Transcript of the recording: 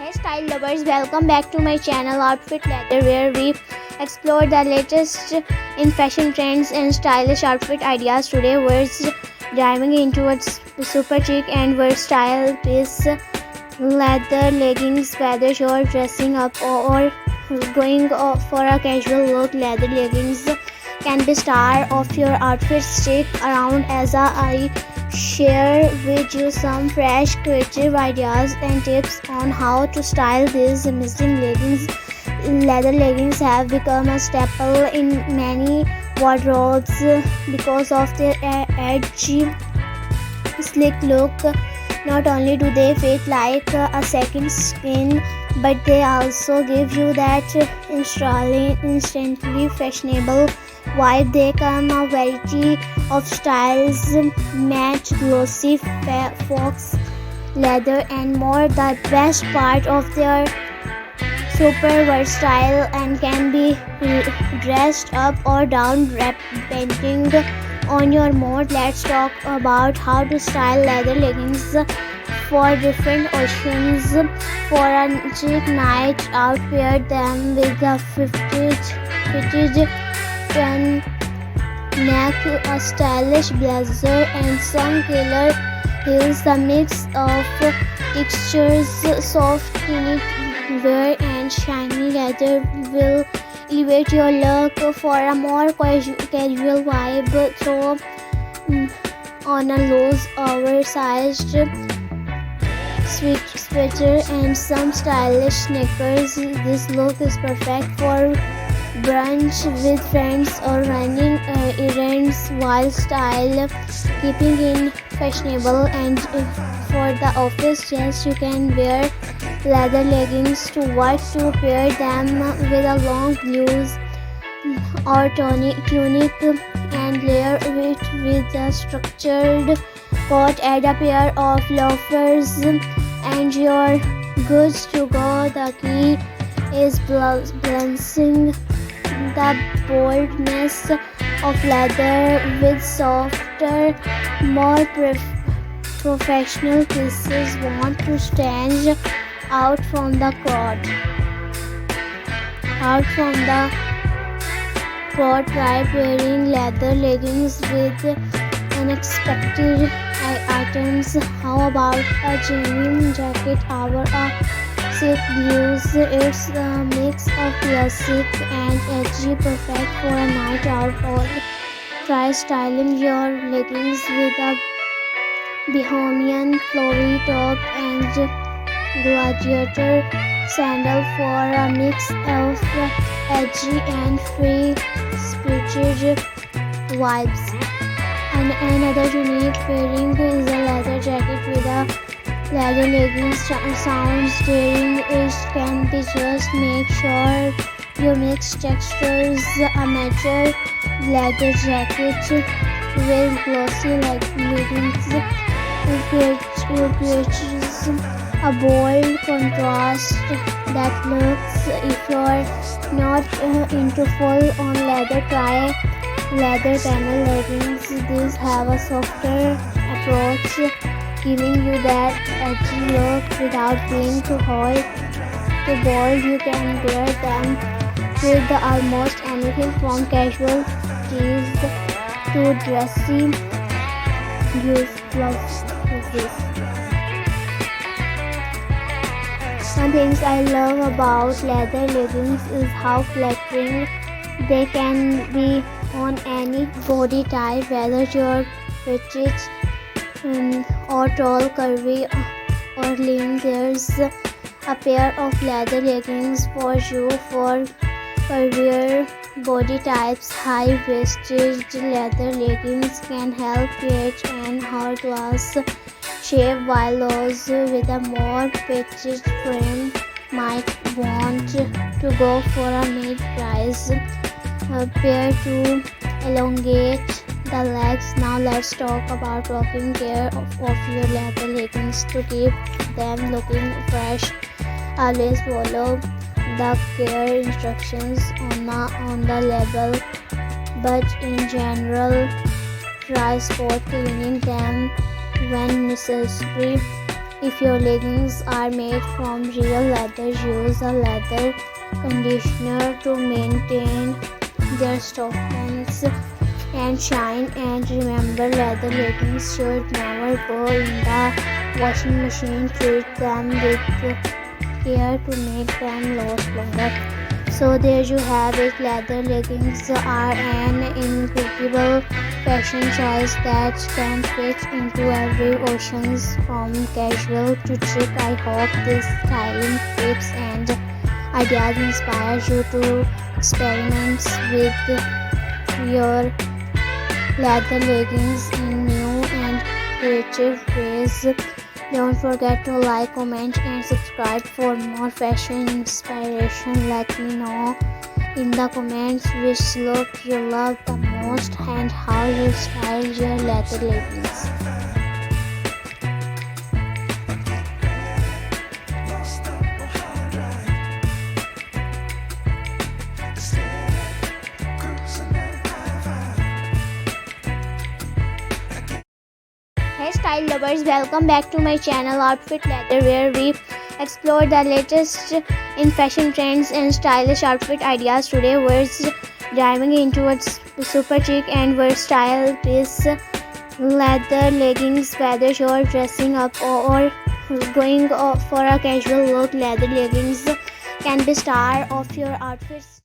Hey style lovers, welcome back to my channel Outfit Leather, where we explore the latest in fashion trends and stylish outfit ideas. Today we're diving into a super chic and versatile piece, leather leggings. Whether you're dressing up or going for a casual look, leather leggings can be star of your outfit. Stick around as I share with you some fresh creative ideas and tips on how to style these amazing leggings. Leather leggings have become a staple in many wardrobes because of their edgy, sleek look. Not only do they fit like a second skin, but they also give you that instantly fashionable vibe. They come a variety of styles, match, glossy, fox leather and more. The best part of their super versatile and can be dressed up or down depending on your mood. Let's talk about how to style leather leggings for different occasions. For a chic night out, pair them with a fitted neck, a stylish blazer and some killer heels. The mix of textures, soft knitwear and shiny leather will elevate your look. For a more casual vibe, throw on a loose oversized sweater and some stylish sneakers. This look is perfect for brunch with friends or running errands while style keeping in fashionable. And for the office, yes, you can wear leather leggings to work, to pair them with a long blouse or tunic and layer it with a structured coat. Add a pair of loafers and you're good to go. The key is balancing the boldness of leather with softer, more professional pieces. Want to stand out from the crowd. Try pairing leather leggings with unexpected items. How about a genuine jacket or a silk blues? It's a mix of classic and edgy, perfect for a night out. Or try styling your leggings with a bohemian flowy top and gladiator sandal for a mix of edgy and free-spirited vibes. And another unique pairing is a leather jacket with a leather leggings. Sounds daring, it can be. Just make sure you mix textures. A mature leather jacket with glossy leggings creates a bold contrast that looks. If you're not into full-on leather, try leather panel leggings. These have a softer approach, giving you that edgy look without being too hot, too bold. You can wear them with almost anything from casual tees to dressy blouses. One thing I love about leather leggings is how flattering they can be on any body type, whether you're petite or tall, curvy or lean. There's a pair of leather leggings for you. For curvier body types, high-waisted leather leggings can help create an hourglass shape, while those with a more petite frame might want to go for a mid-price pair to elongate the legs. Now let's talk about taking care of your leather leggings to keep them looking fresh. Always follow the care instructions on the label, but in general, try spot cleaning them when necessary. If your leggings are made from real leather, use a leather conditioner to maintain their softness and shine. And remember, leather leggings should never go in the washing machine. Treat them with care to make them last longer. So there you have it. Leather leggings are an incredible fashion choice that can fit into every occasion, from casual to chic. I hope these styling tips and ideas inspire you to experiment with your leather leggings in new and creative ways. Don't forget to like, comment and subscribe for more fashion inspiration. Let me know in the comments which look you love the most and how you style your leather leggings. Hey style lovers, welcome back to my channel Outfit Leather, where we explore the latest in fashion trends and stylish outfit ideas. Today we're diving into a super chic and versatile piece, leather leggings. Whether you're dressing up or going for a casual look, leather leggings can be star of your outfits.